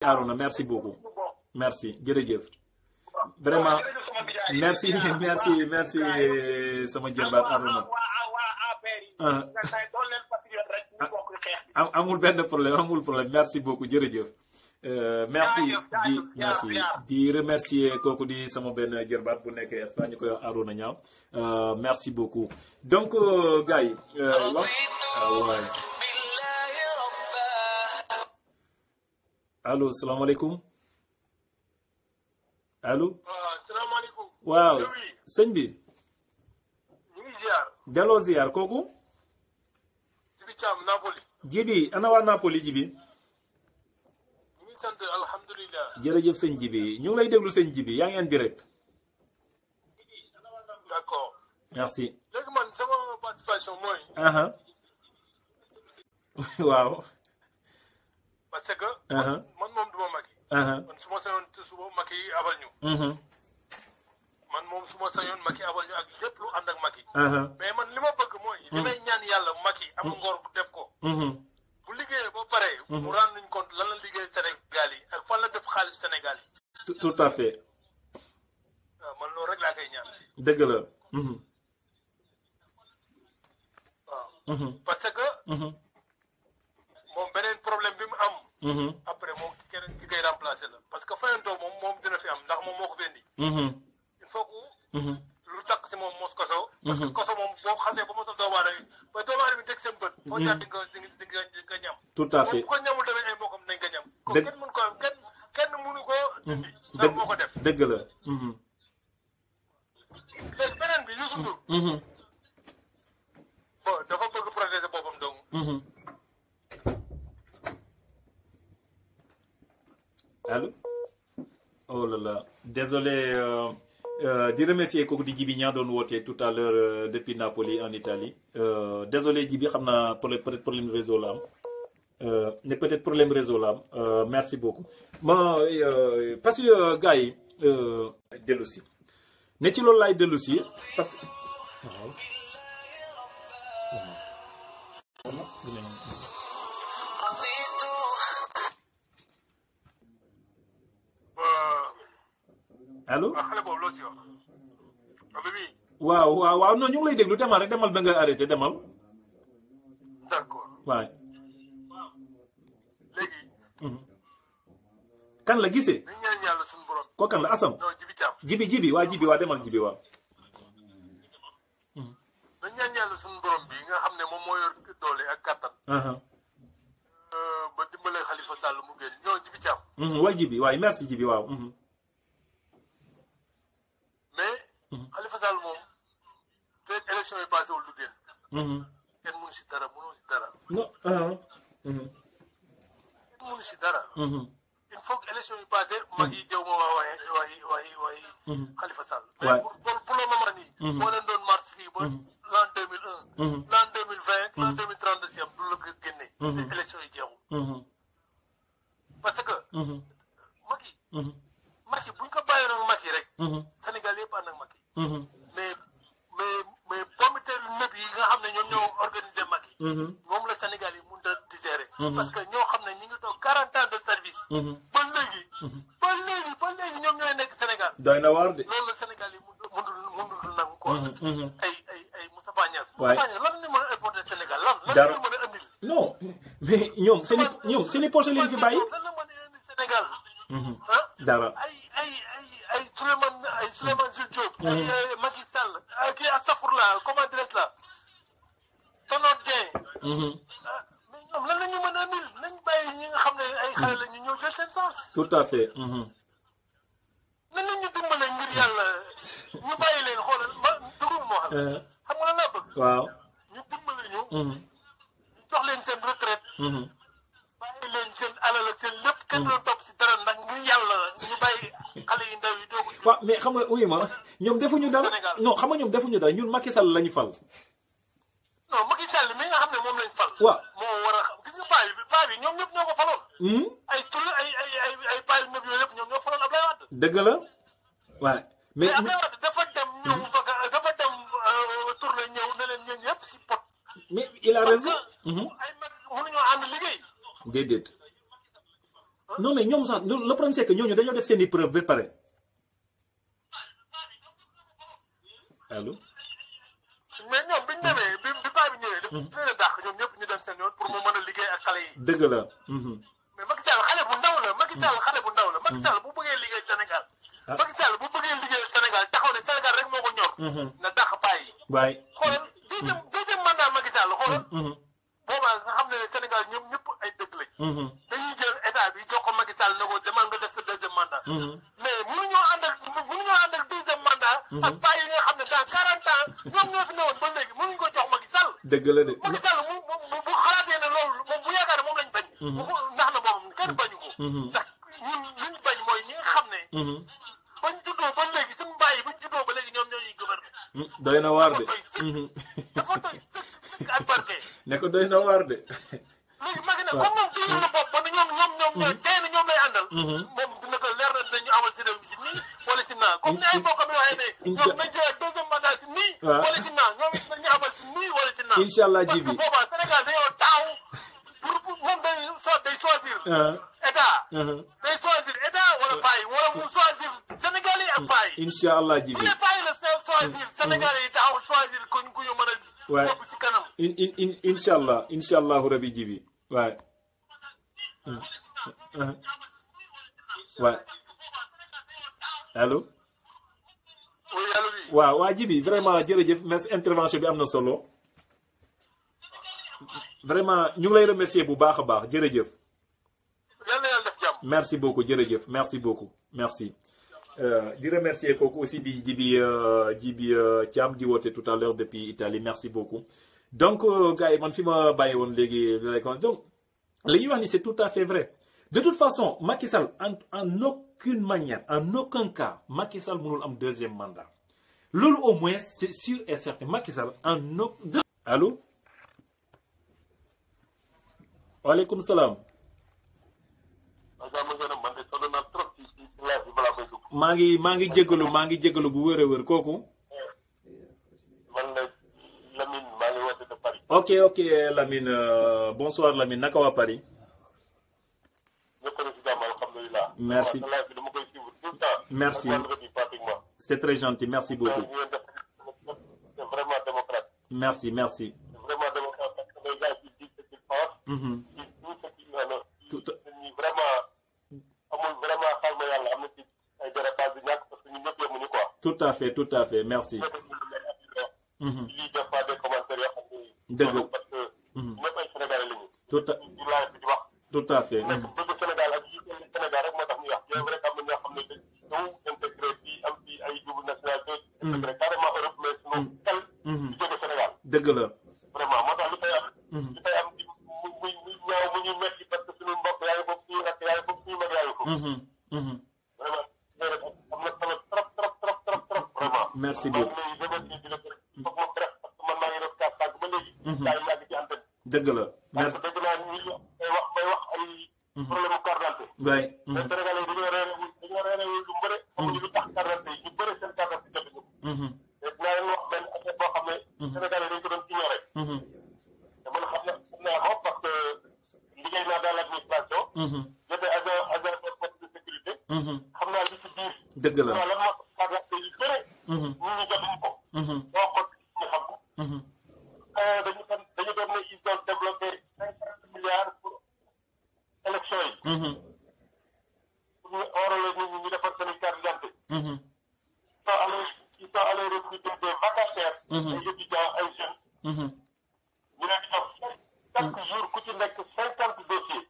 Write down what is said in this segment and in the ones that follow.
Arona merci beaucoup merci jërëjëf vraiment merci merci sama jërbaat Arona amul benn problème merci beaucoup jërëjëf merci di remercier kooku di sama benn jërbaat bu nekk Espagne ñu koy wax Arona Ñaaw merci beaucoup donc gars yi waay allo salaamaaleykum allo. salaamaaleykum. waaw sëñ bi. ñu ngi ziar. delloo ziar kooku. Jibi Thiam Napoli. Jibi ana waa Napoli Jibi. ñu ngi sant alhamdulilah. jërëjëf sëñ Jibi ñu ngi lay déglu sëñ Jibi yaa ngi en direct. d'accord. merci. léegi man sama participation mooy. waaw. parce que. man moom duma Macky. man su ma sañoon te suba Macky abal ñu. man moom su ma sañoon Macky abal ñu ak lépp lu ànd ak Macky. mais man li ma bëgg mooy. li may ñaan yàlla Macky am ngor bu def ko. bu liggéeyee ba pare. mu rendre ñu compte lan la liggéey Sénégal yi ak fan la def xaalis Sénégal yi. tout à fait. waaw man loolu rek laa koy ñaan. dëgg la. waaw. parce que. moom beneen problème bi mu am. après moom keneen ki koy remplacer la parce que fayantoo moom dina fi am ndax moom moo ko fi indi. il faut que. lu takk si moom mos koso. parce que koso moom boo xasee ba mosal doomu aadama ba doomu aadama teg seen bët. foo jaar di nga ñam. tout à fait moom bu ko ñamul tamit ay mbokkam nañ ko ñam. dëgg kenn mënu ko kenn mënu ko dindi. ndax moo ko def dëgg la. léegi beneen bi Youssou Ndour. bon dafa bëgg protéger boppam donc. Allô? Oh là là, désolé. Di remercier kooku di Jibi ñaa doon woote tout à l'heure depuis Napoli en Italie. Désolé Jibi xam naa peut-être problème réseau la am. Mais peut-être problème réseau la am. Merci beaucoup. Parce que gars yi dellu si ne ci loolu laay dellu si parce que allo. xale boobu loo si wax. waaw non ñu ngi lay déglu demal rek demal ba nga arrêté demal. d'accord. waay. léegi. kan la gisee. nañ ñaan yàlla suñu borom. ko kan la Assam. non Jibi Thiam. Jibi waa demal Jibi waa. nañ ñaan yàlla suñu borom bi nga xam ne moom moo yor doole ak kattan. ba dimbale Khalifa Sall mu génn ñoo Jibi Thiam. waa Jibi waay merci Jibi waaw. mais. Khalifa Sall moom. fekk élection yi passé wul du génn. kenn mënu si dara mënoo si dara. non. kenn mënu si dara. il faut que élection yi passé mag yi jëw ma waxi Khalifa Sall. mais pour le moment nii. boo leen doon mars fii ba l'an 2001. l'an 2020 l'an 2030 si am du la ko génnee. te élection yi jeexul. parce que. Macky buñ ko bàyyi nag Macky rek. Sénégal yëpp ànd ak Macky. mais comité nëb yi nga xam ne ñoom ñoo organisé Macky. moom la Sénégal yi mënut a digérer. parce que ñoo xam ne ñi ngi toog 40 ans de service. ba léegi ñoom ñooy nekk Sénégal. doy na waar de. loolu la Sénégal yi mënul nangu quoi. ay Moustapha Niasse. waay Moustapha Niasse lan la ñu mën a importer Sénégal lan la ñu mën a andil. non mais ñoom seen i poche leen fi bàyyi. lan la mën a indi Sénégal. dara ay Souleymane Jules Diop. ay Macky Sall kii Astafurlah comment dirais-je là Tanor Dieng. mais ñoom lan la ñu mën a andil nañ bàyyi ñi nga xam ne ay xale la ñu ñëw jël seen sens. tout à fait. nan la ñu dimbale ngir yàlla ñu bàyyi leen xoolal dugub moo xam nga lan laa bëgg. waaw ñu dimbale ñu. ñu jox leen seen retraite. bàyyi leen seen alal ak seen lépp kenn doon topp si dara ndax ngir yàlla ñu bàyyi xale yu ndaw yi doog a. waaw mais xam nga wuyu ma ñoom defuñu dara non xam nga ñoom defuñu dara ñun Macky Sall lañu fal. non Macky Sall mi nga xam ne moom lañ fal. waaw moo war a xam gis nga paa bi ñoom ñëpp ñoo ko faloon. ay paa yu nëb yooyu yëpp ñoom ñoo faloon Ablaye Wade. dëgg la waaw mais Ablaye Wade dafa dem ñëw dafa dem tourné ñëw ne leen ñeen ñëpp si pot. mais il a raison. ay mag mënuñoo ànd liggéey. déedéet. non mais ñoom sax le problème c'est que ñooñu dañoo def seen i preuve ba pare allo. mais ñoom bi ñu demee bi paa bi ñëwee. dafa leen a dàq ñoom ñëpp ñu dem seen yoon pour mu mën a liggéey ak xale yi. dëgg la. mais Macky Sall xale bu ndaw la Macky Sall xale bu ndaw la. Macky Sall bu bëggee liggéey Sénégal. Macky Sall bu bëggee liggéey Sénégal taxaw ne Sénégal rek moo ko ñor. na dàq paa yi. waay xoolal deuxième mandat Macky Sall xoolal. boobaa nga xam ne Sénégal ñoom ñëpp ay dëkk lañ. dañuy jël état bi jox ko Macky Sall ne ko demal nga def sa deuxième mandat. mais mënuñoo ànd ak deuxième mandat. ak paa yi nga xam ne dans 40 ans ñoom ñoo fi newoon ba léegi mënuñ ko jox Macky Sall. dëgg la de. Macky Sall bu xalaatee ne loolu moom bu yaakaar ne moom lañ bañ. ndax na moom kenn bañu ko. ndax ñun liñ bañ mooy ñi nga xam ne. bañ juddoo ba léegi suñu mbaa yi bañ juddoo ba léegi ñoom ñoo ñuy gouverner. doy na waar de. dafa doy sëkk ak barke. ne ko doy na waar de. léegi Macky nag comme moom toujours la bopp ba ne ñoom tey na ñoom lay àndal. moom dina ko leer na dinañu amal si réew mi si nii wala si naa comme ni ay bokkam yoo xam ne ñoom nañ jëlaat deuxième mandat si nii. wala si naa ñoom it nañu amal si nii wala si naa. incha allah ji bi parce que boobaa Sénégal dañoo taaw pour moom day choisir. état. day choisir état wala bàyyi wala mu choisir Sénégal yi ak bàyyi. incha allah ji bi bu dee bàyyi la choisir Sénégal yi taxaw choisir ku ñu mën a. waay yóbbu si kanam. incha allahu rabi ji bi waay. waay allo. oui allo bi. waaw waa ji bi vraiment jërëjëf merci intervention bi am na solo vraiment ñu ngi lay remercier bu baax a baax jërëjëf. yal na yàlla def jàmm. merci beaucoup jërëjëf merci beaucoup merci. di remercier kooku aussi di Djibi Thiam di woote tout à l'heure depuis Italie merci beaucoup. donc gars yi man fi ma bàyyi woon léegi donc li ñuy wax ni c'est tout à fait vrai de toute façon Macky Sall en aucune manière en aucun cas Macky Sall mënul am deuxième mandat loolu au moins c'est sûr et certain Macky Sall en aucun. allo. waaleykum salaam. maa ngi jégalu bu wër a wër kooku. man la Lamine maa ngi woote de Paris. ok Lamine bonsoir Lamine naka waa Paris. ñëpp a ngi si jàmm alhamdulilah. merci dama koy suivre tout le temps. merci c'est très gentil merci beaucoup. c'est vraiment démocrate. merci. c'est vraiment démocrate parce que les gars qui disent ce qu'ils pensent. disent tout ce qu'ils veulent. vraiment amul vraiment xaar ma yàlla am na ci ay dérapage yu ñàkk parce que ñun ñëpp yemuñu quoi. tout à fait merci. lii def pas des commentaires yoo xam ne. dëgg parce que. ñëpp ay Sénégalais lañu. di wax. tout à fait. nekk bëgg Sénégal ak yi Sénégal rek moo tax ñu wax bien vrai que am na ñoo xam ne dañ ñëw intégré fii am fii ay double nationalité. intégré carrément Europe mais sunu xel. di jóge Sénégal. dëgg la. vraiment moo tax li fay am. li fay am ci muy ñaaw mu ñuy metti parce que suñu mbokk yaa ngi foofu suñu rakk yaa ngi foofu suñu mag yaa ngi foofu. vraiment am na solo trop vraiment. merci beaucoup. foog ma bref parce que man maa ngi def kaas tàgg ba léegi. gaa yi yàgg ci antenne. dëgg la merci. parce que dégg naa ñuy may wax ay problème mu carte d'identité. waay. mais Sénégalais yi dañoo reerewul lu bëre. xamuñu lu tax carte d'identité yi ñu bëre seen carte d'identité jotuñu ko. te dinaa leen wax benn affaire boo xam ne. Sénégalais dañ ko doon ignoré. te man xam naa ko parce que liggéey naa dans l'administration. j'étais agent de force de sécurité. xam naa li ci biir. dëgg la lan moo tax carte d'identité yu bëre. ñu jotuñu ko. boo ko ñu xam ko. dañu doon ne ils ont développé 50 milliards pour élection yi. pour ñu enrôler nit ñi ñu defar seen carte d'identité. ils sont allés recruter des vacataires. ay étudiants ay jeunes. ñu leen di jox chaque jour ku ci nekk 50 dossiers.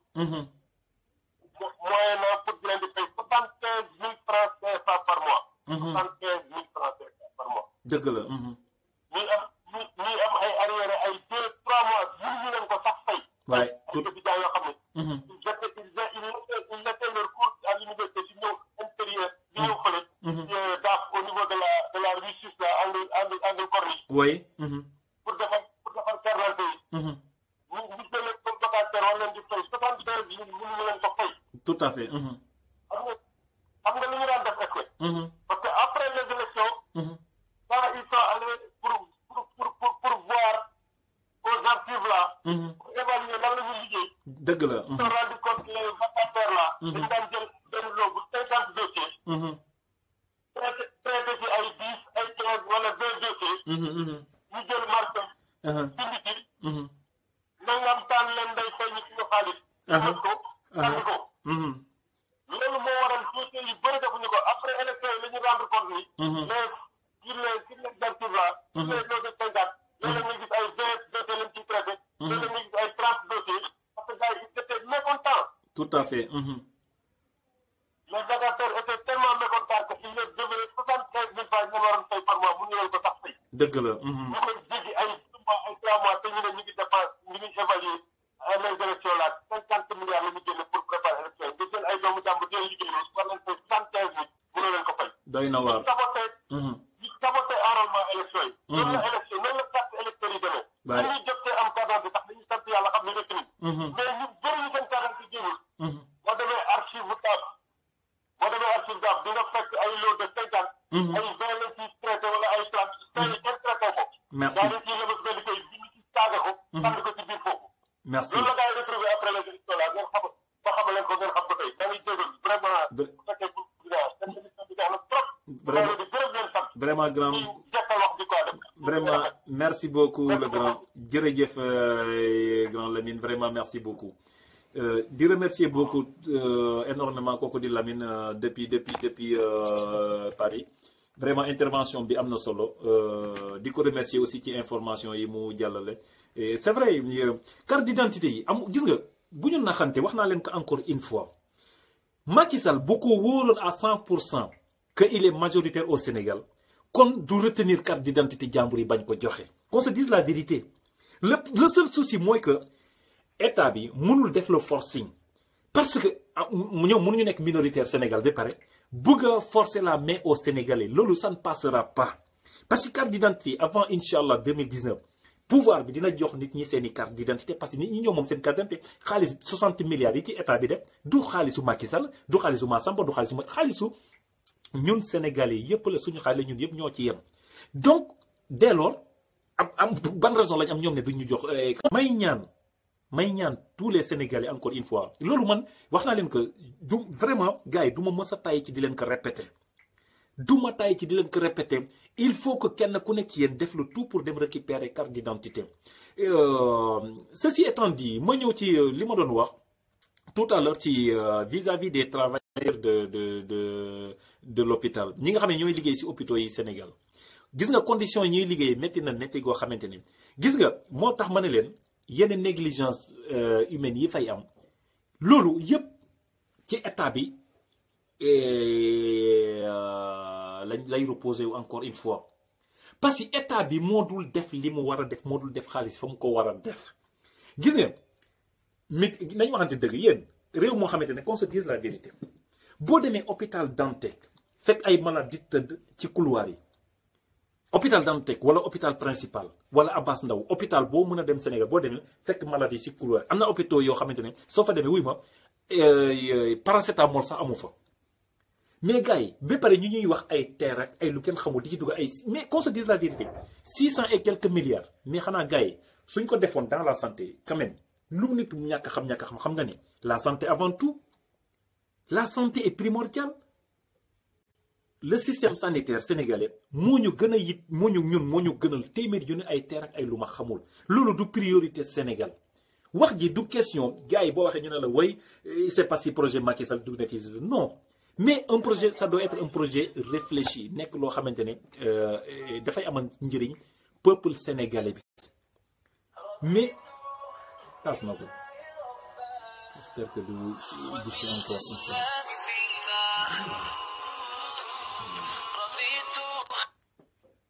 moyennant pour di leen di fay 75 000 francs CFA par mois. 75 000 francs CFA par mois. dëgg la. ñuy am ay arriéré ay 2-3 mois ñu leen ko sax fay. waay ay étudiants yoo xam ne. ils étaient leur cours à l'université di ñëw intérieur di ñëw fële. daaf au niveau de la rue 6 là angle Corniche. oui. pour defar carte d'identité yi. ñu jëlee comme vacataire war leen di fay 75 000 mënuñu leen ko fay. tout à fait. xam nga li ñu daan def est-ce que. parce que après les élections. quand ils sont allés pour voir aux archives là. pour évaluer lan la ñuy liggéey. dëgg la. ils se sont rendu compte que les vacataires là. dañu daan jël benn loo bu 50 dossiers. traité ci ay 10 ay 15 wala 20 dossiers. ñu jël marché. bind ci. nangam tànn leen day fay ñu suñu xaalis. ko tànn ko. loolu moo waral dossiers yu bëri defuñu ko après élection yi la ñu rendre compte ni. mais sur les archives là. sur les lots de 50. léeg-léeg nga gis ay 20 dossiers lañ ciy traité. léeg-léeg nga gis ay 30 dossiers. parce que gars yi ils étaient mécontents. Tout à fait. Les vacataires étaient tellement mécontents qu'ils leur devaient 75 000 francs ñu waroon fay par mois mu ñu leen ko sax fay. dëgg la. ñu koy jéggi ay 2 mois ay 3 mois te ñu ne ñu ngi dépense ñu ngi évaluer les élections là 50 milliards la ñu génne pour préparer élection yi nga jël ay doomu jàmbur di leen liggéey loolu war nañ fay 75 000 mënoo leen ko fay. doy na waar. ñu saboté enrôlement élection yi. noonu la élection noonu la carte électeur yi demee. waaye dañuy jotee am carte d'identité sax dañuy sant yàlla xam ne rek ni. mais ñu bëri ñu seen carte d'identité génnul. boo demee archive bu taab boo demee archive taab di nga fekk ay lot de 50. ay 20 lañ ciy traité wala ay 30 tey kenn traité ko. merci daa leen ciy lëbës benn koy bind ci saaga ko. tànn ko ci biir foofu. merci loolu la gars yi retrouvé après les élections là ngeen xam ba xamal leen ko ngeen xam ko tey da ngay jégal vraiment. bu fekkee pour seen émission bi neex na trop. vraiment di gërëm leen sant. vraiment grand. di jekkal wax bi quoi dem. vraiment merci beaucoup le grand jërëjëf grand Lamine vraiment merci beaucoup. di remercier beaucoup énormément kooku di Lamine depuis Paris vraiment intervention bi am na solo di ko remercier aussi ci information yi mu jàllale. et c'est vrai carte d'identité yi am gis nga bu ñu naxante wax naa leen ko encore une fois Macky Sall bu ko wóoroon à 100% que il est majoritaire au Sénégal kon du retenir carte d'identité jàmbur yi bañ ko joxe. qu'on se dise la vérité le seul souci mooy que état bi mënul def le forcing parce que ñoom mënuñu nekk minoritaire Sénégal ba pare bëgg a forcer la main aux Sénégalais loolu ça ne passera pas parce que carte d'identité avant incha allah 2019 pouvoir bi dina jox nit ñi seen i carte d'identité parce que nit ñi ñoo moom seen carte d'identité xaalis 60 milliards yi ci état bi def du xaalisu Macky Sall du xaalisu Massamba du xaalisu ñun Sénégalais yëpp la suñu xaalis ñun yëpp ñoo ci yem donc dès lors am ban raison lañ am ñoom ne duñ ñu jox may ñaan tous les Sénégalais encore une fois loolu man wax naa leen que du vraiment gars yi du ma mës a tàyyi ci di leen ko répéter il faut que kenn ku nekk ci yéen def le tout pour dem récupérer carte d'identité ceci étant dit ma ñëw ci li ma doon wax tout à l'heure ci vis-à-vis des travailleurs de l'hôpital ñi nga xam ne ñooy liggéey ci hôpitaux yi Sénégal gis nga conditions yi ñuy liggéey métti na métti goo xamante ni gis nga moo tax ma ne leen yenn négligence humaine yi fay am loolu yëpp ci état bi lay reposer encore une fois parce que état bi moo dul def li mu war a def moo dul def xaalis fa mu ko war a def gis nga nañ waxante dëgg yéen réew moo xamante ne qu'on se dise la vérité boo demee hôpital Dantec fekk ay malade di tëdd ci couloir yi hôpital Dantec wala hôpital principal wala Abass Ndao hôpital boo mën a dem Sénégal boo demee fekk malade yi ci couloir am na hôpitaux yoo xamante ne soo fa demee wuy ma paracétamol sax amu fa mais gars yi ba pare ñu ñuy wax ay terre ak ay lu kenn xamul di ci dugg ay mais qu'on se dise la vérité 600 et quelques milliards mais xanaa gars yi suñ ko defoon dans la santé quand même lu nit ñàkk xam nga ni la santé avant tout la santé est primordiale le système sanitaire sénégalais moo ñu gën a moo ñu gënal téeméer yu ne ay terre ak ay lu ma xamul loolu du priorité Sénégal wax ji du question gars yi boo waxee ñu ne la way c'est parce que projet Macky Sall du nekk non mais un projet ça doit être un projet réfléchi nekk loo xamante ne dafay amal njëriñ peuple sénégalais bi mais tas na ko j'espère que du ci encore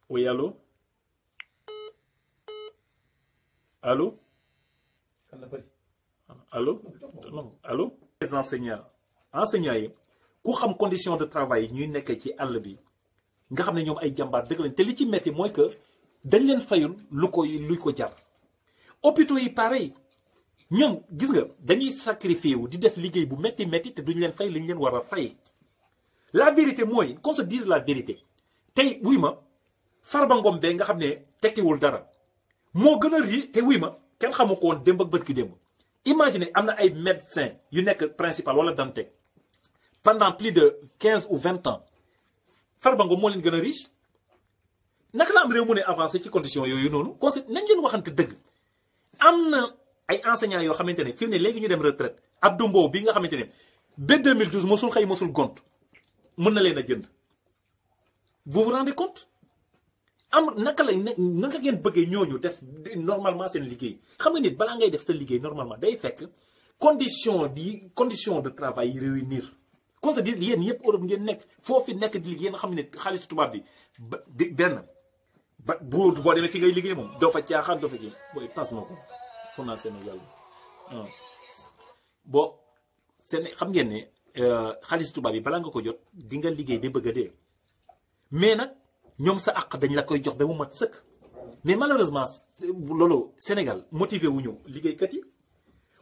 oui allô les enseignants yi ku xam condition de travail yi ñuy nekkee ci àll bi nga xam ne ñoom ay jàmbaar dëgg lañ te li ci metti mooy que dañ leen fayul luy ko jar hôpitaux yi pareil ñoom gis nga dañuy sacrifier wu di def liggéey bu métti te duñ leen fay li ñu leen war a fay la vérité mooy qu'on se dise la vérité tey wuy ma Farba Ngom bee nga xam ne tekkiwul dara moo gën a ri te wuy ma kenn xamu ko woon démb ak bët ki démb imagine am na ay médecin yu nekk principal wala Dantec pendant plus de 15 ou 20 ans Farba Ngom moo leen gën a riche naka la am réew mu ne avancé ci condition yooyu noonu nañ leen waxante dëgg am na ay enseignants yoo xamante ne fi mu ne léegi ñu dem retraite Abdou Mbow bi nga xamante ne ba 2012 mosul xëy mosul gont mën na leen a jënd vous vous rendez compte am naka ngeen bëggee ñooñu def normalement seen liggéey xam nga nit balaa ngay def sa liggéey normalement day fekk condition de travail yi réunir qu'on se dise yéen yëpp Europe ngeen nekk foofu nekk di liggéey nga xam ne xaalis tubaab bi benn boo demee fi ngay liggéey moom doo fa caaxaan doo fa ji booy passe ma ko foog naa Sénégal bon xam ngeen ne xaalis tubaab yi balaa nga ko jot di nga liggéey ba bëgg a dee mais nag ñoom sa àq dañ la koy jox ba mu mat sëkk mais malheureusement loolu Sénégal motivé wuñu liggéeykat yi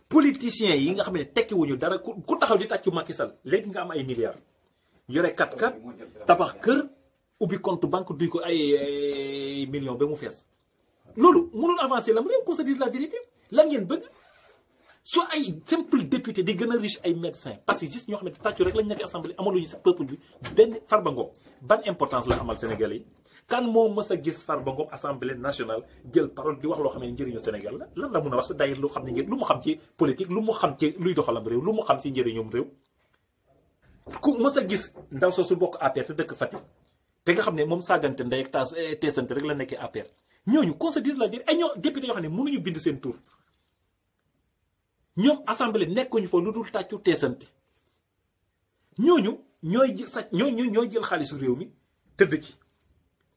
politiciens yi nga xam ne tekki wuñu dara ku taxaw di tàccu Macky Sall léegi nga am ay milliards yore 4x4 tabax kër ubbi compte banque duy ko ay millions ba mu fees loolu mënul avancer la mu réew qu'on se dise la vérité lan ngeen bëgg su ay simple député di gën a riche ay médecins parce que juste ñoo xam ne tàccu rek lañ nekk assemblée amaluñu si peuple bi benn Farba Ngom ban importance la amal Sénégalais yi kan moo mës a gis Farba Ngom assemblée nationale jël parole di wax loo xam ne njëriñu Sénégal la lan la mun a wax sa d'ailleurs lu xam ne lu mu xam ci politique lu mu xam ci luy doxalam réew lu mu xam si njëriñum réew ku mës a gis ndaw soo su bokk APR te dëkk Fatick te nga xam ne moom saagante ndey ak teesante rek la nekkee APR ñooñu qu'on se dise la vérité ay ñoo député yoo xam ne mënuñu bind seen tur ñoom assemblée nekkuñu fa lu dul tàccu teesanti ñooñu ñooy jël xaalisu réew mi tëdd ci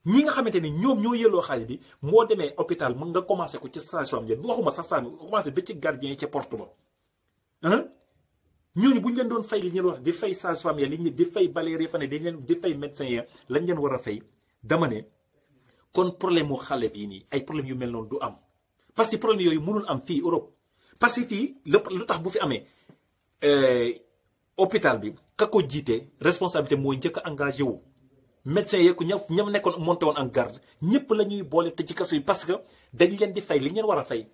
ñi nga xamante ni ñoom ñoo yelloo xaalis bi moo demee hôpital mën nga commencé ko ci sage-femme ya waxuma sax saa commencé ba ci gardien ca porte ba ñooñu bu ñu leen doon fay li ñu wax di fay sage-femme ya di fay baleer yi fa ne dañ leen di fay médecin ya lañ leen war a fay dama ne kon problème mu xale bii nii ay problème yu mel noonu du am parce que problème yooyu mënul am fii Europe parce que fii lu tax bu fi amee hôpital bi ka ko jiite responsabilité mooy njëkk a engagé wu médecin yeeg ñam nekkoon monté woon en garde ñëpp la ñuy boole te ci kaso yi parce que dañ leen di fay li ngeen war a fay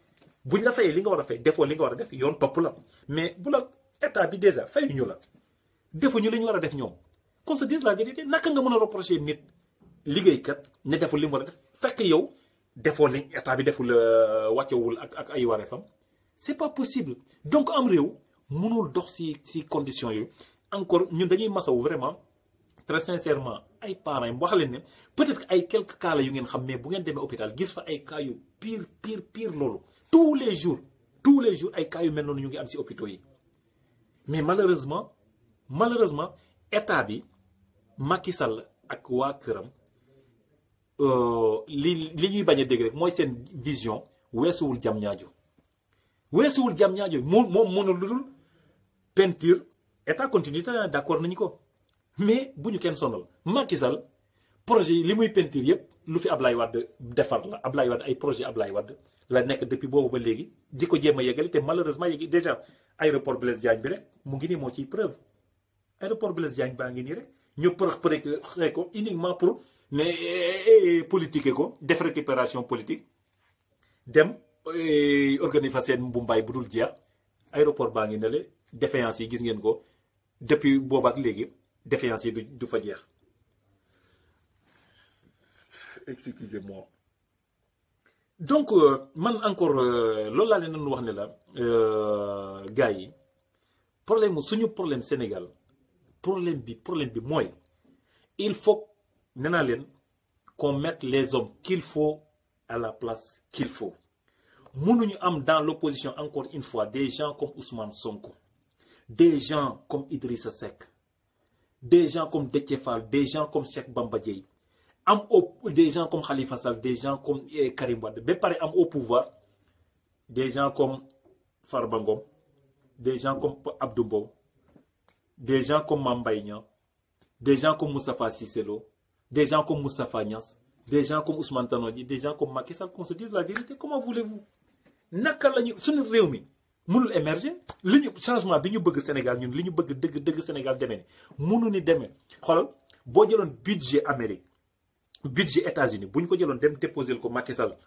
buñ la fayee li nga war a fay defoo li nga war a def yoon topp la mais bu la état bi déjà fayuñu la defuñu li ñu war a def ñoom qu'on se dise la vérité naka nga mën a reprocher nit liggéeykat ne deful li mu war a def fekk yow defoo li état bi deful wàccewul ak ay wareefam c'est pas possible donc am réew mënul dox si conditions yooyu encore ñun dañuy masawu vraiment très sincèrement ay parents yi wax leen ne peut-être que ay quelques cas la yu ngeen xam mais bu ngeen demee hôpital gis fa ay cas yu pire loolu tous les jours ay cas yu mel noonu ñu ngi am si hôpitaux yi mais malheureusement état bi Macky Sall ak waa këram li ñuy bañ a dégg rek mooy seen vision weesuwul jam ñaajo moom mënul lu dul peinture état continue d'accord nañu ko mais bu ñu kenn sonal Macky Sall projet yi li muy peinture yëpp lu fi Ablaye Wade defar la Ablaye Wade ay projet Ablaye Wade la nekk depuis boobu ba léegi di ko jéem a yeggali te malheureusement yeggi déjà aéroport Blaise Diagne bi rek mu ngi nii moo ciy preuve aéroport Blaise Diagne baa ngi nii rek ñu përëx ko uniquement pour ne politique ko def récupération politique dem organiser fa seen mbumbaay bu dul jeex aéroport baa ngi ne le défaillance yi gis ngeen ko depuis boobu ak léegi défaillance yi du fa jeex excusez-moi donc man encore loolu laa leen doon wax ne la gars yi suñu problème Sénégal problème bi mooy il faut nee naa leen qu'on mette les hommes qu'il faut à la place qu'il faut mënuñu am dans l'opposition encore une fois des gens comme Ousmane Sonko des gens comme Idrissa Seck des gens comme Déthié Fall des gens comme Cheikh Bamba Dièye des gens comme Khalifa Sall des gens comme Karim Wade ba pare am au pouvoir des gens comme Farba Ngom des gens comme Abdou Mbow des gens comme Mame Mbaye Niang des gens comme Moustapha Cissé Lo des gens comme Moustapha Niasse des gens comme Ousmane Tanor Dieng des gens comme Macky Sall qu'on se dise la vérité comment voulez-vous naka la ñu suñu réew mi mënul émerger li ñu changement bi ñu bëgg Sénégal ñun li ñu bëgg dëgg Sénégal demee ni mënu ni demee xoolal boo jëloon budget Amérique budget États-Unis bu ñu ko jëloon dem déposer ko Macky Sall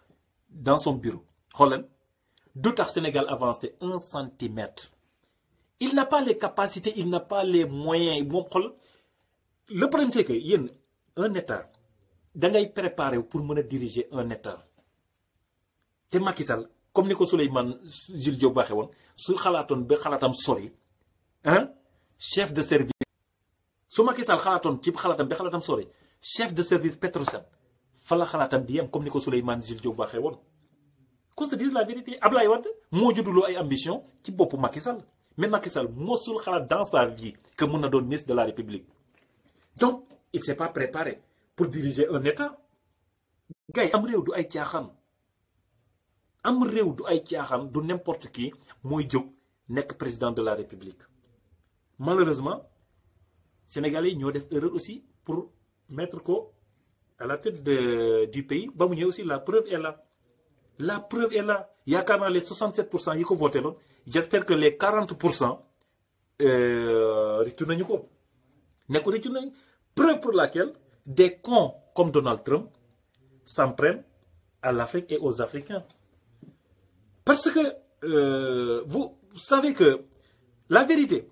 dans son bureau xoolal du tax Sénégal avancé 1 centimètre il n'a pas les capacités, il n'a pas les moyens. Bon, le problème c'est que yéen un état da ngay préparer pour mën a diriger un état te Macky Sall comme ni ko Souleymane Jules Diop waxee woon su xalaatoon ba xalaatam sori chef de service su Macky Sall xalaatoon ci xalaatam ba xalaatam sori chef de service Petrosen fa la xalaatam di yem comme ni ko Souleymane Jules Diop waxee woon. Qu'on se dise la vérité, Ablaye Wade moo judduloo ay ambition ci boppu Macky Sall mais Macky Sall mosul xalaat dans sa vie que mun na doon ministre de la République donc il s'est pas préparé pour diriger un état. gars yi am réew du ay caaxaan am réew du ay caaxaan du n'importe qui mooy jóg nekk président de la République. Malheureusement Sénégalais yi ñoo def erreur aussi pour mettre ko à la tête du pays ba mu ñëw aussi la preuve est là. La preuve est là. yaakaar naa les 67% yi ko voté loon j'espère que les 40% rëccu nañu ko nekk rëccu nañu preuve pour laquelle des cons comme Donald Trump s'en prennent à l'Afrique et aux Africains parce que vous savez que la vérité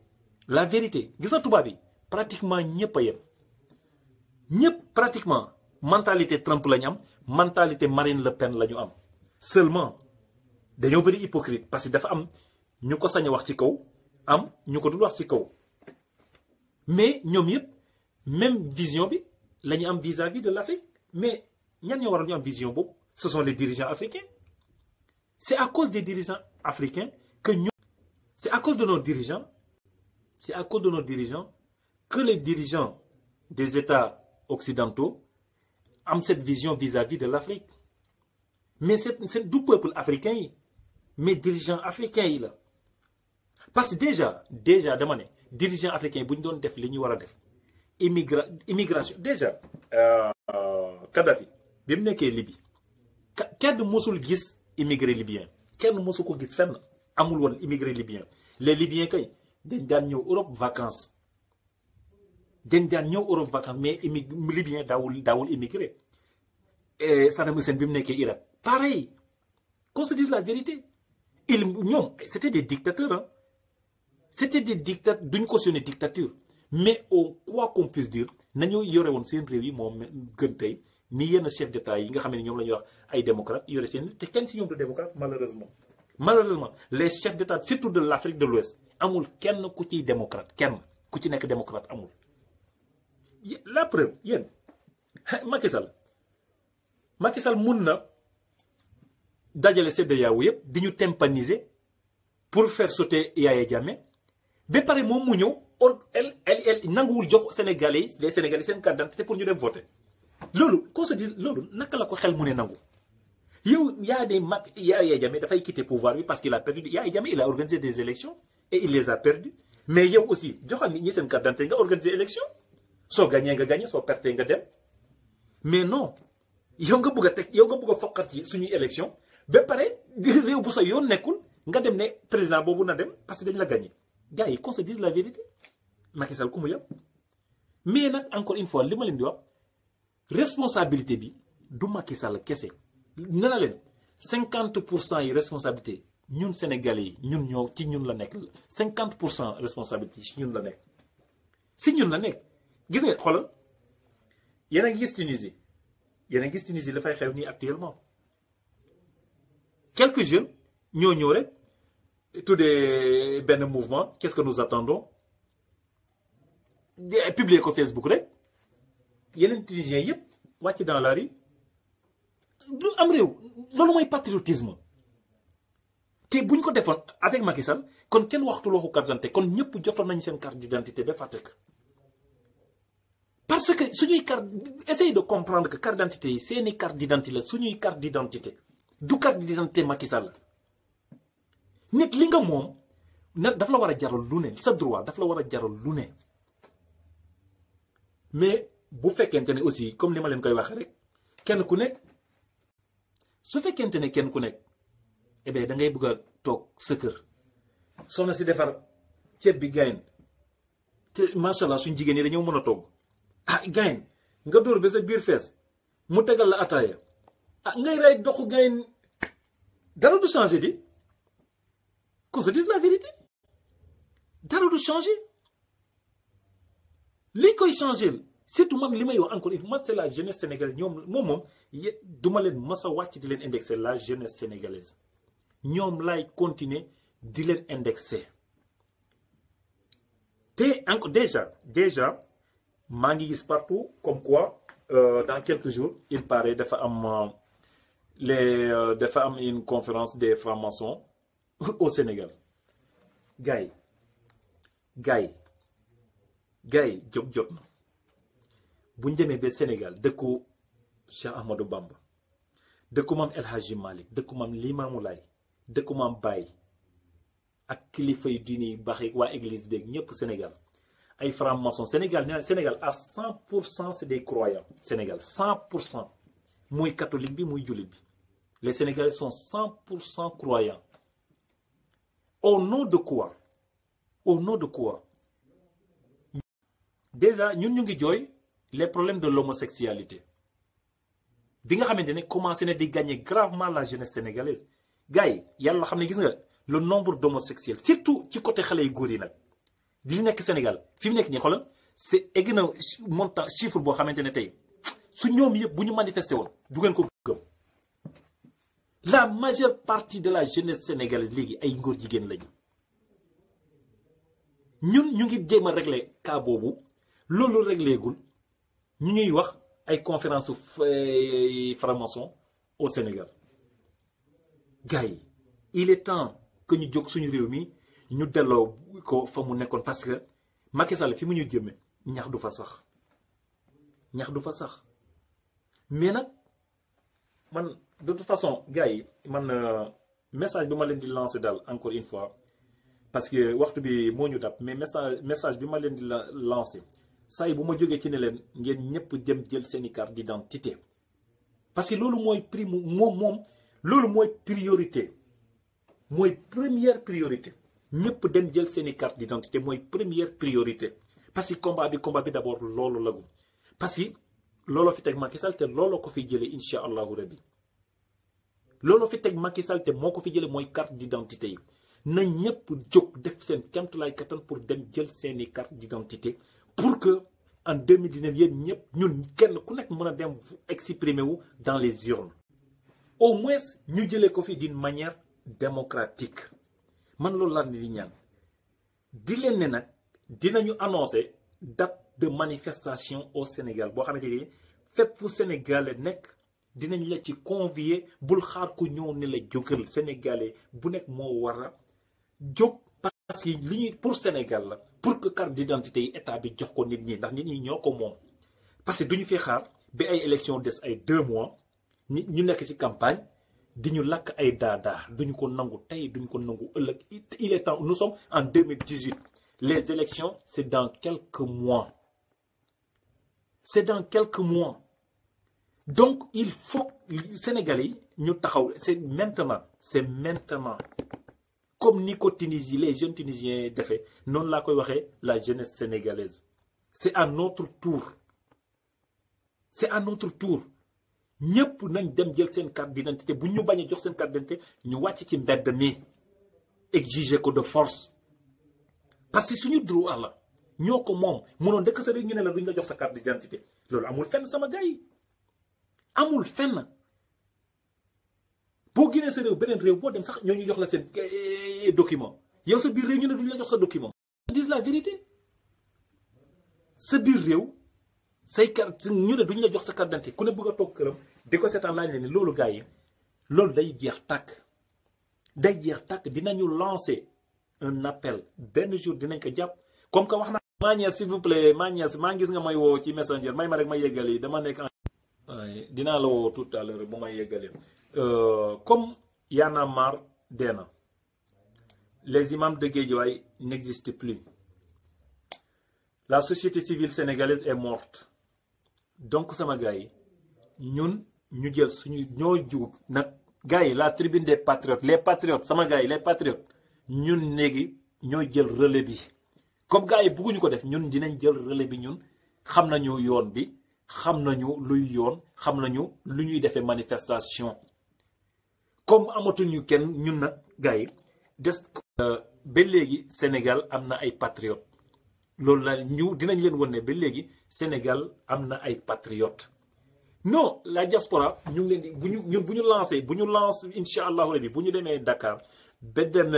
gis nga tubaab bi pratiquement ñëpp a yem ñëpp pratiquement mentalité Trump la ñu am mentalité Marine Le Pen la ñu am seulement dañoo bëri hypocrite parce que dafa am ñu ko sañ a wax ci kaw am ñu ko dul wax ci kaw mais ñoom yëpp même vision bi la ñu am vis-à-vis de l'Afrique mais ñan ñoo waral ñu am vision boobu ce sont les dirigeants africains c'est à cause des dirigeants africains que ñu c'est à cause de nos dirigeants que les dirigeants des États occidentaux am cette vision vis-à-vis de l'Afrique mais c'est du peuple africain yi mais dirigeants africains yi la parce que déjà dama ne dirigeants africains yi bu ñu doon def li ñu war a def immigration déjà Kadhafi bi mu nekkee Libye kenn mosul gis immigré libyen kenn mosu ko gis fenn amul woon immigré libyen les libyens kay dañ daan ñëw Europe vacances mais libyen daawul immigré Saddam Hussein bi mu nekkee Irak pareil qu'on se dise la vérité ñoom c'était des dictateurs c'était des dictateurs duñ cautionner dictature mais quoi qu'on puisse dire nañu yore woon seen réew yi moom gën tey ni yenn chef d'état yi nga xam ne ñoom la ñuy wax ay démocrates yore seen te kenn si ñoom du démocrate malheureusement les chefs d'état surtout de l'Afrique de l'Ouest amul kenn ku ciy démocrate kenn ku ci nekk démocrate amul. La preuve yéen Macky Sall mun na dajale CEDEAO yëpp di ñu tympaniser pour faire sauter Yaya Jammeh ba pare moom mu ñëw elle nanguwul jox Sénégalais yi les Sénégalais seen carte d'identité pour ñu dem voter loolu qu'on se dise loolu naka la ko xel mu ne nangu yow yaa des Yaya Jammeh dafay quitter pouvoir bi parce qu'il a perdu Yaya Jammeh il a organisé des élections et il les a perdues mais yow aussi joxal nit ñi seen carte d'identité nga organiser élection soo gagné nga gagné soo perte nga dem mais non yow nga bëgg a foqat yi suñuy élection ba pare réew bu sa yoon nekkul nga dem ne président boobu na dem parce que dañ la gagné gars yi qu'on se dise la vérité Macky Sall ku mu yem mais nag encore une fois li ma leen di wax responsabilité bi du Macky Sall kese nee na leen 50% yi responsabilité ñun Sénégalais yi ñun ñoo ci ñun la nekk 50% responsabilité ci ñun la nekk si ñun la nekk gis nga xoolal yéen a ngi gis Tunisie la fay xew nii actuellement quelques jeunes ñoo ñëw rek tuddee benn mouvement qu'est-ce que nous attendons publier ko Facebook rek yeneen Tunisiens yëpp wàcc dans la rue du am réew loolu mooy patriotisme te buñ ko defoon avec Macky Sall kon kenn waxtu loo ko carte d'identité kon ñëpp jotoon nañ seen carte d'identité ba fàtte ko parce que suñuy carte essaye de comprendre que carte d'identité yi seeni carte d'identité la suñuy carte d'identité du carte d'identité Macky Sall nit li nga moom na daf la war a jaral lu ne sa droit daf la war a jaral lu ne mais bu fekkente ne aussi comme ni ma leen koy waxee rek kenn ku nekk su fekkente ne kenn ku nekk eh bien da ngay bëgg a toog sa kër soxna si defar ceeb bi gayen te macha allah suñ jigéen ñi dañoo mën a togg gayen nga dóor ba sa biir fees mu tegal la ataaya ngay rey doxu gayen dara du changé di qu'on se dise la vérité dara du changer li koy changer surtout man li may wax encore une fois c'est la jeunesse sénégalaise ñoom moom duma leen mas a wàcc di leen indexer la jeunesse sénégalaise ñoom lay continuer di leen indexer te encore déjà maa ngi gis partout comme quoi dans quelques jours il paraît dafa am une conférence des francs-maçons au Sénégal gars yi jot na bu ñu demee ba Sénégal dëkku Cheikh Ahmadou Bamba dëkku maam El Hadji Malick dëkku maam Limamou Laye dëkku maam Baye ak kilifa yu diine yu baax yi waa église beeg ñëpp Sénégal ay francs-maçons Sénégal à 100% c'est des croyants Sénégal 100% muy catholique bi muy jullit bi les Sénégalais sont 100% croyants au nom de quoi déjà ñun ñu ngi jooy les problèmes de l'homosexualité bi nga xamante ne commencé na di gagner gravement la jeunesse sénégalaise gars yi yàlla xam ne gis nga le nombre d'homosexuels surtout ci côté xale yu góor yi nag li nekk Sénégal fi mu nekk nii xoolal c'est egg na montant chiffre boo xamante ne tey su ñoom yëpp bu ñu manifesté woon du ngeen ko gëm la majeure partie de la jeunesse sénégalaise léegi ay ngóor jigéen lañu ñun ñu ngi jéem a régler cas boobu loolu régléegul ñu ñuy wax ay conférence franc-maçon au Sénégal gars yi il est temps que ñu jóg suñu réew mi ñu delloo ko fa mu nekkoon parce que Macky Sall fi mu ñu jëme ñax du fa sax mais nag man de toute façon gars yi man message bi ma leen di lancer daal encore une fois parce que waxtu bi moo ñu dab mais message bi ma leen di lancer saa yi bu ma jógee ci ne leen ngeen ñëpp dem jël seeni carte d'identité parce que loolu mooy loolu mooy priorité mooy première priorité ñëpp dem jël seeni carte d'identité mooy première priorité parce que combat bi d'abord loolu lagu parce que looloo fi teg Macky Sall te looloo ko fi jëlee incha allahu rabbi looloo fi teg Macky Sall te moo ko fi jëlee mooy carte d'identité yi na ñëpp jóg def seen kéemtulaay kattan pour dem jël seeni carte d'identité pour que en 2019 yéen ñëpp ñun kenn ku nekk mën a dem exprimer wu dans les urnes au moins ñu jëlee ko fi d'une manière démocratique man loolu laa di ñaan di leen ne nag dinañu annoncer date de manifestation au Sénégal boo xamante ni fépp fu Sénégalais nekk dinañ la ci convier bul xaar ku ñëw ne la jógal Sénégalais bu nekk moo war a jóg parce que li ñuy pour Sénégal la pour que carte d'identité yi état bi jox ko nit ñi ndax nit ñi ñoo ko moom parce que duñu fi xaar ba ay élection des ay 2 mois ñu nekk ci campagne di ñu lakk ay daadaa duñu ko nangu tey duñu ko nangu ëllëg il est temps nous sommes en 2018 les élections c'est dans quelques mois donc il faut Sénégalais yi ñu taxaw c'est maintenant comme ni ko Tunisie les jeunes tunisiens defee noonu laa koy waxee la jeunesse sénégalaise c'est à notre tour ñëpp nañ dem jël seen carte d'identité bu ñu bañ a jox seen carte d'identité ñu wàcc ci mbedd mi exiger ko de force parce que suñu droit la ñoo ko moom mënoon dëkk sa réew ñu ne la duñ la jox sa carte d'identité loolu amul fenn sama gars yi amul fenn boo génnee sa réew beneen réew boo dem sax ñoo ñu jox la seen document yow sa biir réew ñu ne duñ la jox sa document. dis la vérité sa biir réew say carte ñu ne duñ la jox sa carte d'identité ku ne bëgg a toog këram di ko seetaan laaj ne ni loolu gars yi loolu day jeex tàkk dinañu lancer un appel benn jour dinañ ko jàpp comme que wax naa. maa ñees s'il vous plaît maa ñees maa gis nga may woo ci messenger may ma rek ma yeggali dama nekk dinaa la woo tout à l'heure bu may yeggali comme Y'en a marre dee na les imams de Guédiawaye n'existent plus la société civile sénégalaise est morte donc sama gars yi ñun ñu jël suñu ñoo jug nag gars yi la tribune des patriotes les patriotes sama gars yi les patriotes ñun léegi ñoo jël relais bi comme gars yi bëgguñu ko def ñun dinañ jël relais bi ñun xam nañu yoon bi xam nañu luy yoon xam nañu lu ñuy defee manifestation comme amatuñu kenn ñun nag gars yi des ba léegi Sénégal am na ay patriotes loolu la ñu dinañ leen wan ne ba léegi Sénégal am na ay patriotes non la diaspora ñu ngi leen di bu ñu lancé incha allahu rabi bu ñu demee Dakar ba dem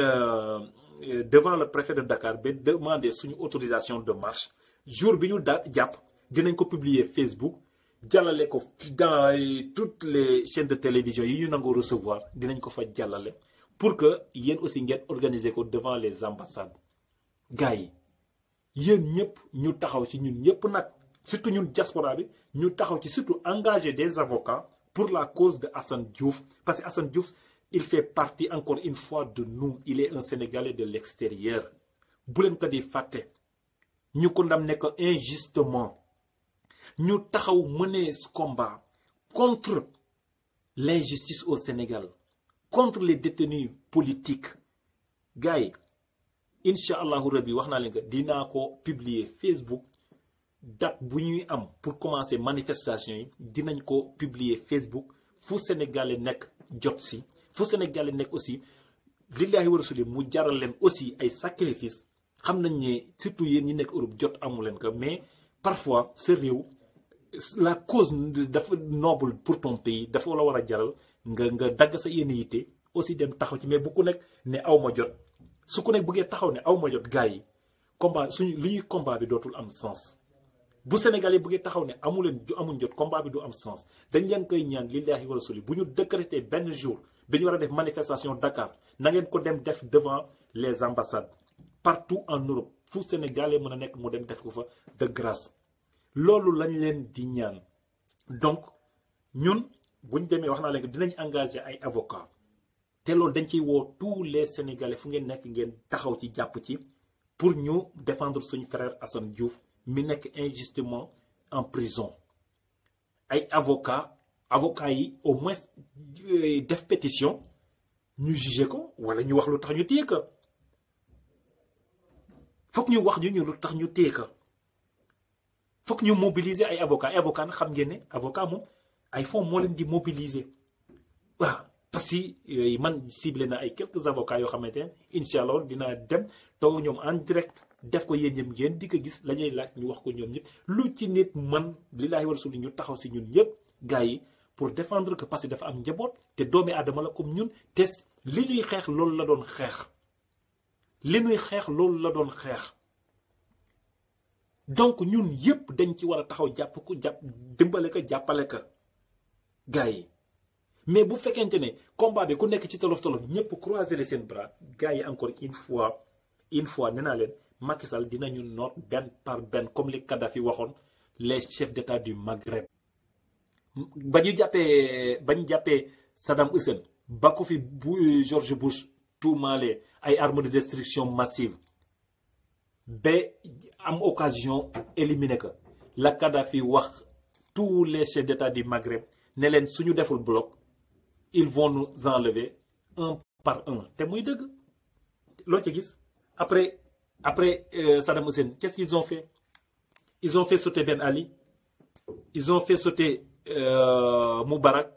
devant le préfet de Dakar ba demander suñu autorisation de marche jour bi ñu jàpp dinañ ko publier Facebook jàllale ko dans toutes les chaînes de télévision yi ñu nangoo recevoir dinañ ko fa jàllale pour que yéen aussi ngeen organiser ko devant les ambassades gars yi yéen ñëpp ñu taxaw ci ñun ñëpp nag surtout ñun diaspora bi ñu taxaw ci surtout engager des avocats pour la cause de Assane Diouf parce que Assane Diouf il fait partie encore une fois de nous il est un Sénégalais de l'extérieur bu leen ko di fàtte ñu condamné ko injustement ñu taxaw mener ce combat contre l'injustice au Sénégal contre les détenus politiques gars yi incha allahu rabi wax naa leen que dinaa ko publier Facebook date bu ñuy am pour commencer manifestation yi dinañ ko publier Facebook fu Sénégalais nekk jot si fu Sénégalais nekk aussi lillahi wa rasuli mu jaral leen aussi ay sacrifice xam nañ ne surtout yéen ñi nekk Europe jot amu leen ko mais parfois sa réew la cause dafa noble pour ton pays dafa la war a jaral nga dagg sa yenn yitte aussi dem taxaw ci mais bu ku nekk ne aw ma jot su ku nekk bëggee taxaw ne aw ma jot gars yi combat suñu li ñuy combat bi dootul am sens bu Sénégal yi bëggee taxaw ne amuñ jot combat bi du am sens dañ leen koy ñaan lillahi wa rasuli bu ñu décréter benn jour bi ñu war a def manifestation Dakar na ngeen ko dem def devant les ambassades partout en Europe fu Sénégalais mën a nekk mu dem def ko fa de grâce loolu lañ leen di ñaan donc ñun buñ demee wax naa leen dinañ engagé ay avocats te loolu dañ ciy woo tous les Sénégalais fu ngeen nekk ngeen taxaw ci jàpp ci pour ñu défendre suñu frère Assane Diouf mi nekk injustement en prison ay avocats yi au moins def pétition ñu jugé ko wala ñu wax lu tax ñu téye ko foog ñu wax ñu lu tax ñu téye ko foog ñu mobiliser ay avocats nag xam ngeen ne avocat moom ay fonds moo leen di mobiliser waaw parce que man ciblé na ay quelques avocats yoo xamante ne incha allah dinaa dem toog ñoom en direct def ko yéen ñëpp ngeen di ko gis la ñuy laaj ñu wax ko ñoom ñëpp lu ci nit man lillaahi wa rasuli ñu taxaw si ñun ñëpp gars yi pour défendre que parce que dafa am njaboot te doomi aadama la comme ñun te li ñuy xeex loolu la doon xeex donc ñun yëpp dañ ci war a taxaw dimbale ko jàppale ko gars yi mais bu fekkente ne combat bi ku nekk ci tolof ñëpp croiser les seen bras gars yi encore une fois nee naa leen Macky Sall dinañu noot benn par benn comme li Kadhafi waxoon les chefs d'État du Maghreb ba ñu jàppee Saddam Hussein ba ko fi bu George Bush tuumaale ay armes de destruction massive ba am occasion éliminer ko la Kadhafi wax tous les chefs d'État du Maghreb ne leen suñu deful bloc ils vont nous enlever un par un te muy dëgg loo ci gis après Saddam Hussein qu'est-ce qu'ils ont fait ils ont fait sauter Ben Ali ils ont fait sauter Moubarak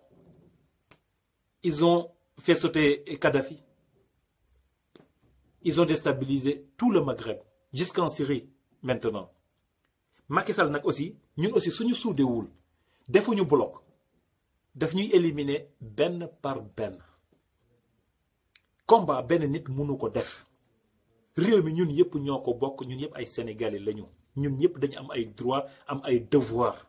ils ont fait sauter Kadhafi ils ont déstabilisé tout le Maghreb jusqu'en Syrie maintenant Macky Sall nag aussi ñun aussi suñu suudewul defuñu bloc daf ñuy éliminer benn par benn combat benn nit mënu ko def réew mi ñun yëpp ñoo ko bokk ñun yëpp ay sénégalais lañu ñun ñëpp dañu am ay droit am ay devoir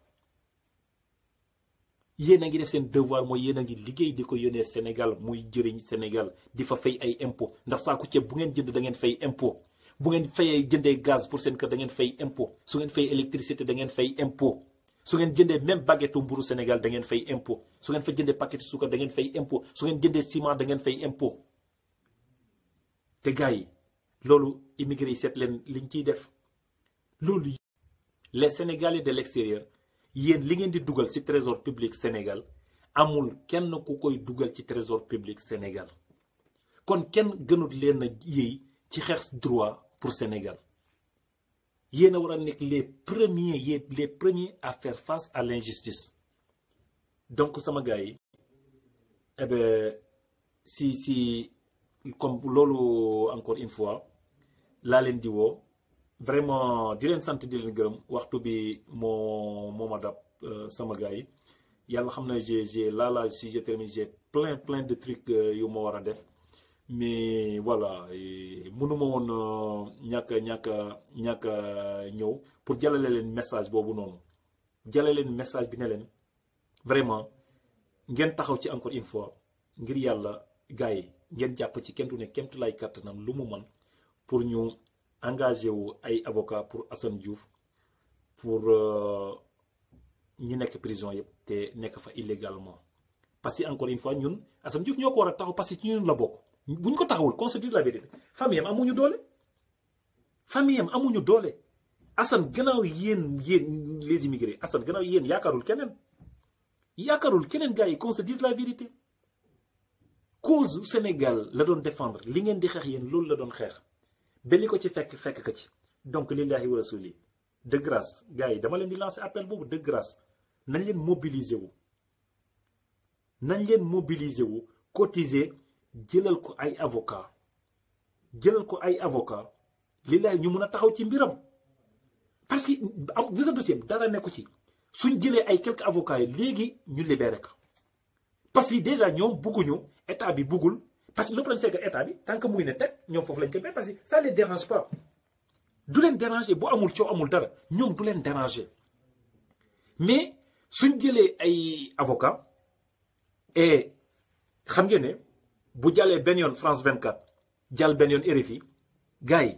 yéen a ngi def seen devoir mooy yéen a ngi liggéey di ko yónnee Sénégal muy jëriñ Sénégal di fa fay ay impôt ndax saaku ceeb bu ngeen jënd da ngeen fay impôt bu ngeen fayee jëndee gaz pour seen kër da ngeen fay impôt su ngeen fay électricité da ngeen fay impôt su ngeen jëndee même baguette mburu Sénégal da ngeen fay impôt su ngeen fa jëndee paquet suukar da ngeen fay impôt su ngeen jëndee ciment da ngeen fay impôt te gars yi loolu immigré yi seet leen liñ ciy def loolu les Sénégalais de l'extérieur yéen li ngeen di dugal ci trésor public Sénégal amul kenn ku koy dugal ci trésor public Sénégal kon kenn gënut leen a yéey ci xeex droit pour Sénégal yéen a war a nekk les premiers à faire face à l'injustice donc sama gars yi si comme loolu encore une fois laa leen di woo vraiment di leen sant di leen gërëm waxtu bi moo ma dab sama gars yi yàlla xam na j'ai là si je termine j'ai plein de trucs yu ma war a def mais voilà mënuma woon ñàkk ñëw pour jàllale leen message boobu noonu jàllale leen message bi ne leen vraiment ngeen taxaw ci encore une fois ngir yàlla gars yi ngeen jàpp ci kenn du ne kémtu lay kàttanam lu mu man pour ñu engagé wu ay avocat pour Assane Diouf pour ñi nekk prison yëpp te nekk fa illégalement parce que encore une fois ñun Assane Diouf ñoo ko war a taxaw parce que ci ñun la bokk bu ñu ko taxawul qu'on se dise la vérité famille am amuñu doole Assane gannaaw yéen les immigrés Assane gannaaw yéen yaakaarul keneen gars yi qu'on se dise la vérité cause Sénégal la doon défendre li ngeen di xeex yéen loolu la doon xeex ba li ko ci fekk ka ci donc lillahi wa rasuli de grâce gars yi dama leen di lancer appel boobu de grâce nañ leen mobiliser wu cotiser jëlal ko ay avocat lillahi ñu mun a taxaw ci mbiram parce que am gisa dossier dara nekku ci suñ jëlee ay quelques avocats yi léegi ñu libéré ko parce que déjà ñoom bugguñu état bi buggul parce que le problème c'est que état bi tant que muy ne teg ñoom foofu lañ koy parce que ça les dérange pas du leen déranger bu amul coow amul dara ñoom du leen déranger mais suñ jëlee ay avocat et xam ngeen ne bu jàllee benn yoon France 24 jàll benn yoon RFI gars yi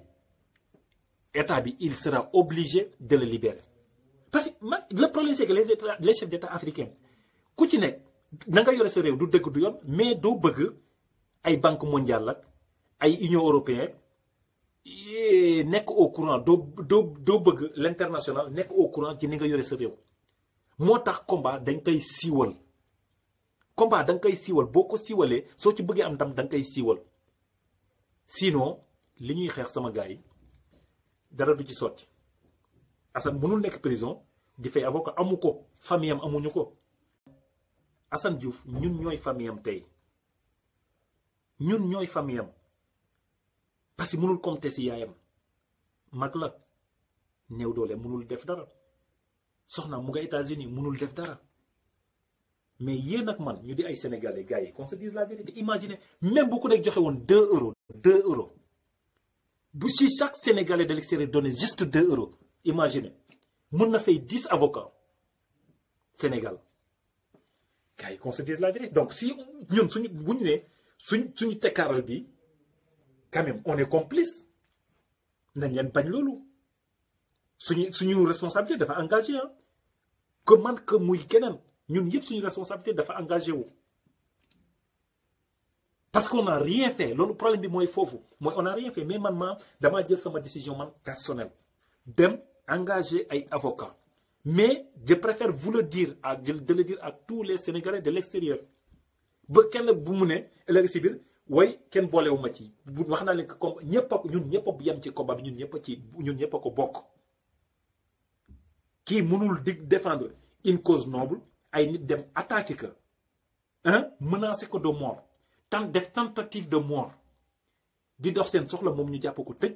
état bi il sera obligé de le libérer parce que le problème c'est que les chefs d'état africains ku ci nekk na nga yore sa réew du dëgg du yoon mais doo bëgg ay banque mondiale ak ay union européenne nekk au courant doo bëgg l'international nekk au courant ci ni nga yore sa réew moo tax combat dañ koy siiwal boo ko siiwalee soo ci bëggee am ndam da nga koy siiwal sinon li ñuy xeex sama gars yi dara du ci sotti Assane mënul nekk prison di fay avocat amu ko famille am amuñu ko Assane Diouf ñun ñooy famille am tey parce que mënul compter si yaayam mag la néew doole mënul def dara soxna mu nga États-Unis mënul def dara mais yéen ak man ñu di ay sénégalais gars yi qu'on se dise la vérité imaginez même bu ku nekk joxe woon 2 euros bu si chaque sénégalais de l'extérieur donné juste 2 euros imaginez mën na fay 10 avocats Sénégal gars yi qu'on se dise la vérité donc si ñun suñu bu ñu nee suñu tekkaaral bi quand même on est complice nañ leen bañ loolu suñu responsabilité dafa engagé que man que muy keneen ñun yëpp suñu responsabilité dafa engagé wu parce qu'on n'a rien fait loolu problème bi mooy foofu mooy on n'a rien fait mais man damaa jël sama décision man personnelle dem engagé ay avocats mais je préfère vous le dire de le dire à tous les Sénégalais de l'extérieur ba kenn bu mu ne ëllëg si biir way kenn boolewu ma ci wax naa leen que comme ñun ñëpp a yem ci combat bi ñun ñëpp a ko bokk kii mënul défendre une cause noble ay nit dem attaquer que menacer ko de mort def tentative de mort di dox seen soxla moom ñu jàpp ko tëj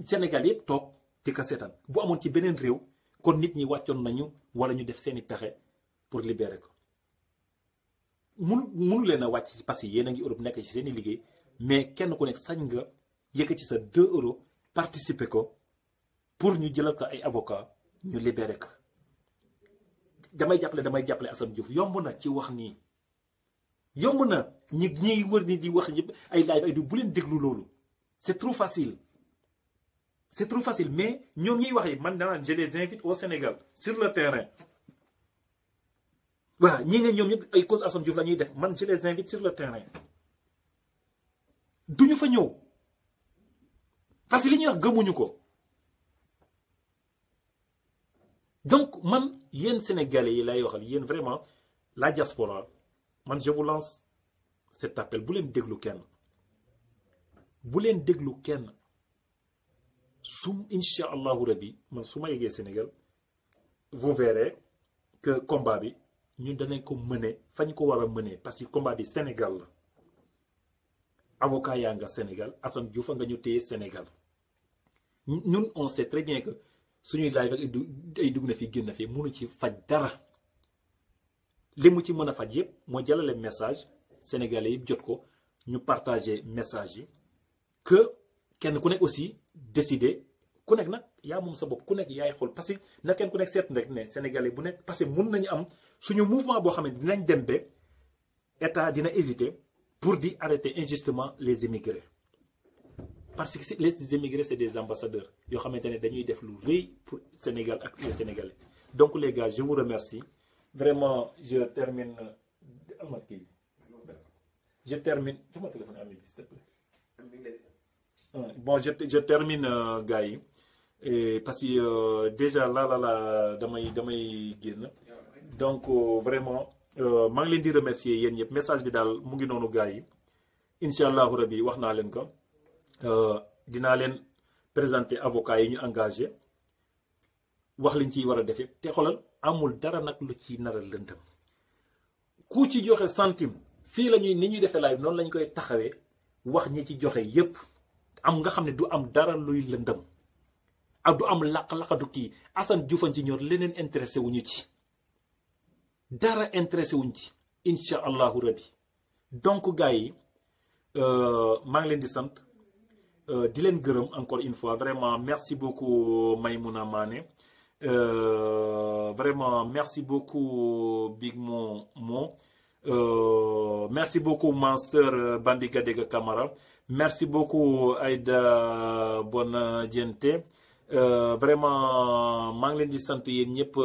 Sénégal yëpp toog di ko seetaan bu amoon ci beneen réew kon nit ñi wàccoon nañu wala ñu def seeni pexe pour libérer ko mënu leen a wàcc parce que yéen a ngi Europe nekk ci seeni liggéey mais kenn ku nekk sañ nga yëkkati sa 2 euros participer ko pour ñu jëlal ko ay avocat ñu libérer ko damay jàppale Assane Diouf yomb na ci wax nii yomb na ñiy wër ni di wax yëpp ay live ay du bu leen déglu loolu c'est trop facile mais ñoom ñuy wax yi man danaa je les invite au Sénégal sur le terrain waaw ñii ne ñoom ñëpp ay cause Assane Diouf la ñuy def man je les invite sur le terrain duñu fa ñëw parce que li ñuy wax gëmuñu ko donc man yéen Sénégalais yi lay waxal yéen vraiment la diaspora man je vous lance cet appel bu leen déglu kenn incha allahu rabbi man su ma yeggee Sénégal vous verrez que combat bi ñun danañ ko mëne fañ ko war a mëne parce que combat bi Sénégal la avocat yaa nga Sénégal Assane Diouf nga ñu téye Sénégal ñun on sait très bien que suñuy live ak ay dugg na fi génn fi mënu ci faj dara li mu ci mën a faj yëpp mooy jàllale message sénégalais yi jot ko ñu partager message yi que kenn ku nekk aussi décider ku nekk nag yaa moom sa bopp ku nekk yaay xool parce que na kenn ku nekk seet rek ne sénégalais bu nekk parce que mun nañu am suñu mouvement boo xam ne dinañ dem ba état dina hésiter pour di arrêter injustement les immigrés parce que les immigrés c'est des ambassadeurs yoo xamante ne dañuy def lu rëy pour Sénégal ak les Sénégalais donc les gars je vous remercie vraiment je termine je termine mon téléphone ami s'il te plaît bon je termine gars yi parce que déjà là damay génn donc vraiment maa ngi leen di remercier yéen ñëpp message bi daal mu ngi noonu gars yi incha allahu rabi wax naa leen ko dinaa leen présenter avocat yi ñu engagé wax liñ ciy war a defee te xoolal amul dara nag lu ci nar a lëndëm ku ci joxe centime fii la ñuy ni ñuy defee live noonu lañ koy taxawee wax ñi ci joxe yépp am nga xam ne du am dara luy lëndëm ak du am laq-laqa du kii Assane Diouf ci ñor leneen intéressé wuñu ci dara intéressé wuñ ci incha allahu rabi donc gars yi maa ngi leen di sant di leen gërëm encore une fois vraiment merci beaucoup Maymouna Mané vraiment merci beaucoup Big Mo merci beaucoup ma sœur Bambi Gadega Camara merci beaucoup Aïda Bonadiente vraiment maa ngi leen di sant yéen ñëpp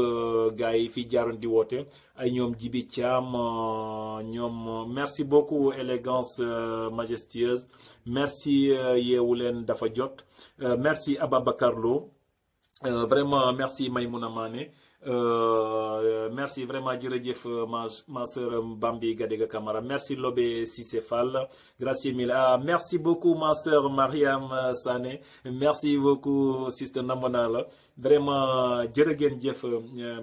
gars yi fi jaaroon di woote ay ñoom Jibi Thiam ñoom merci beaucoup élégance majestueuse merci yeewu leen dafa jot merci Ababacar Lo vraiment merci Maymouna Mané merci vraiment jërëjëf ma sœur Bambi Gadega Camara merci Lobé Cissé Fall gracieux mille merci beaucoup ma sœur Mariam Sané merci beaucoup sister Namana la vraiment jërë ngeen jëf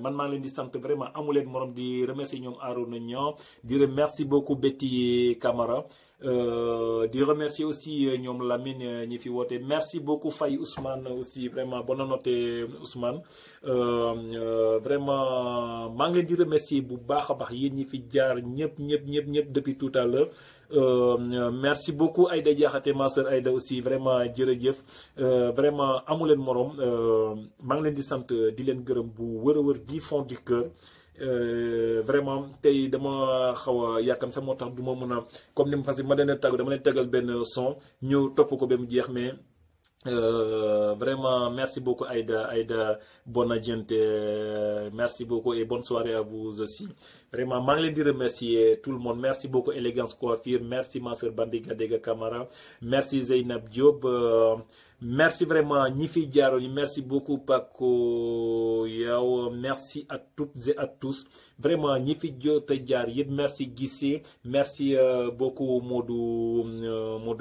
man maa ngi leen di sant vraiment amuleen morom di remercier ñoom Arouna Niang di merci beaucoup Betty Camara di remercier aussi ñoom Lamine ñi fi woote merci beaucoup Faye Ousmane aussi vraiment bonne noté Ousmane vraiment maa ngi leen di remercier bu baax a baax yéen ñi fi jaar ñëpp depuis tout à l'heure merci beaucoup Aïda Diakhaté ma sœur Aïda aussi vraiment jërëjëf vraiment amuleen morom maa ngi leen di sant di leen gërëm bu wër du fond du cœur vraiment tey dama xaw a yàkkam sax moo tax du ma mën a comme ni ma parce que ma leen tàggu dama leen tegal benn son ñu topp ko ba mu jeex mais vraiment merci beaucoup Aïda Bonadiente merci beaucoup et bonne soirée à vous aussi vraiment maa ngi leen di remercier tout le monde merci beaucoup élégance coiffure merci ma sœur Bambi Gadega Camara merci Zeynab Diop merci vraiment ñi fi jaaroon yi merci beaucoup Paco yow merci à toutes et à tous vraiment ñi fi jot a jaar yëpp merci Guissé merci beaucoup Modou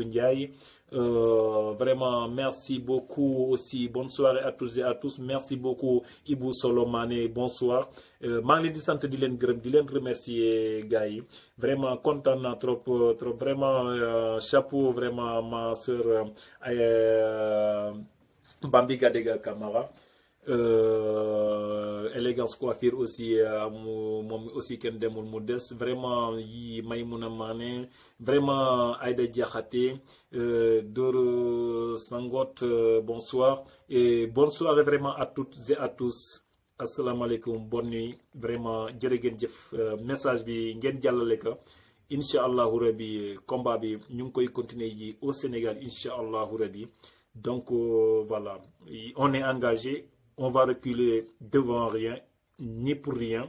Ndiaye vraiment merci beaucoup aussi bonne soirée à tous et à tous merci beaucoup Ibou Solomane bonsoir maa ngi leen di sant di leen gërëm di leen remercier gars yi vraiment kontaan naa trop vraiment chapeau vraiment ma sœur Bambi Gadega Camara élégance coiffure aussi moom aussi kenn demul mu des vraiment yi Maymouna Mané vraiment Aïda Diakhaté Doro Sangot bonsoir et bonne soirée vraiment à toutes et à tous asalaamaaleykum bonne nuit vraiment jërë ngeen jëf message bi ngeen jàllale ko incha allahu rabi combat bi ñu ngi koy continuer ji au Sénégal incha allahu rabi donc voilà on est engagé. On va reculer devant rien, ni pour rien.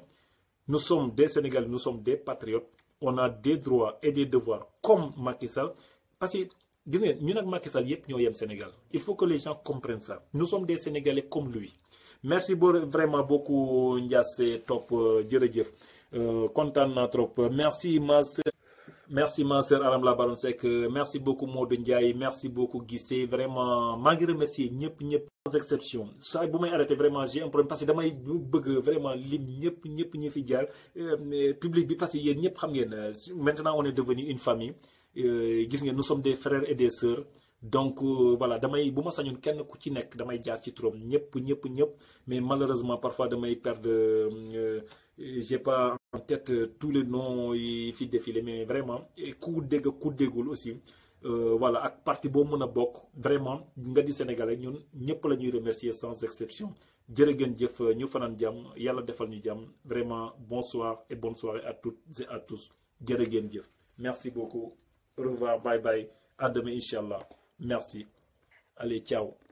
Nous sommes des Sénégalais, nous sommes des patriotes. On a des droits et des devoirs comme Macky Sall. Parce que, nous avons Macky Sall, nous sommes Sénégal. Il faut que les gens comprennent ça. Nous sommes des Sénégalais comme lui. Merci vraiment beaucoup, Ndiasse Top Djeredjef. Content trop. Merci, ma sœur. Merci ma sœur Aram la Baron Seck merci beaucoup Modou Ndiaye merci beaucoup Guissé vraiment maa ngi remercier ñëpp sans exception saa bu may arrêté vraiment j'ai un problème parce que damay bëgg vraiment lim ñëpp ñi fi jaar public bi parce que yéen ñëpp xam ngeen maintenant on est devenu une famille gis ngeen nous sommes des frères et des sœurs. Donc voilà damay bu ma sañoon kenn ku ci nekk damay jaar ci turam ñëpp mais malheureusement parfois damay perdre j'ai pas en tête tous les noms yi fi défilé mais vraiment ku dégg ku déggul aussi voilà ak parti boo mën a bokk vraiment nga di sénégalais ñun ñëpp la ñuy remercier sans exception jërë ngeen jëf ñu fanaan jàmm yàlla defal ñu jàmm vraiment bonsoir et bonne soirée à toutes et à tous jërë ngeen jëf merci beaucoup au revoir bye bye à demain inchallah merci allez ciao